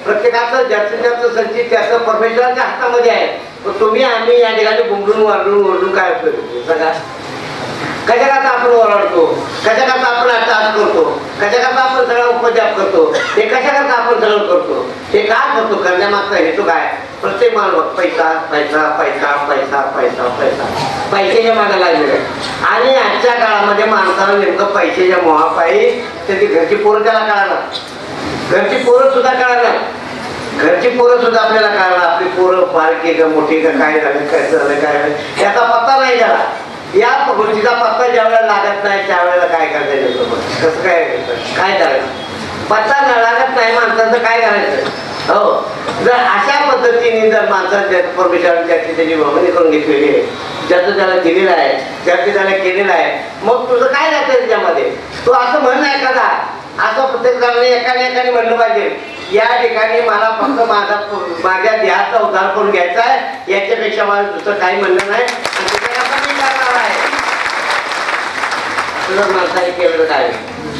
प्रत्येकाचं जास्तीत जास्त संचित त्याचं परमेश्वराच्या हातामध्ये आहे. पण तुम्ही आम्ही या ठिकाणी बुंबडून ओरडून काय सगळा कशा करता आपण ओरडतो, कशा करता आपण अटॅच करतो, कशा करता आपण सगळा उपजाप करतो, हे कशा करता आपण सगळं करतो, हे काय करतो करण्यामागचा हेतू काय? प्रत्येक मानव पैसा पैसा पैसा पैसा पैसा पैसा पैशाच्या मागे लागलेले. आणि आजच्या काळामध्ये माणसाला नेमकं पैशाच्या मोहापायी त्याची घरची पोरं त्याला कळालं, घरची पोरं सुद्धा कळालं, घरची पोरं सुद्धा आपल्याला कळालं आपली पोरं बारकी का मोठी का काय झालं काय झालं काय झालं याचा पत्ता नाही झाला. या गोष्टीचा पत्ता ज्या वेळेला लागत नाही त्यावेळेला काय करायचं, कसं काय करायचं, पत्ता लागत नाही माणसाचं काय करायचं. हो, जर अशा पद्धतीने जर माणसाच्या परमेश्वराने त्याची भावनी करून घेतलेली आहे, ज्याचं त्याला दिलेलं आहे, ज्याचं त्याला केलेलं आहे, मग तुझं काय राहतं त्याच्यामध्ये? तू असं म्हण नाही एखादा, असं प्रत्येक जणांनी एकाने म्हणलं पाहिजे या ठिकाणी मला फक्त माझ्या देहाचा उद्धार करून घ्यायचा आहे, याच्यापेक्षा मला दुसरं काही म्हणणं नाही. तुझं माणसाने केलं काय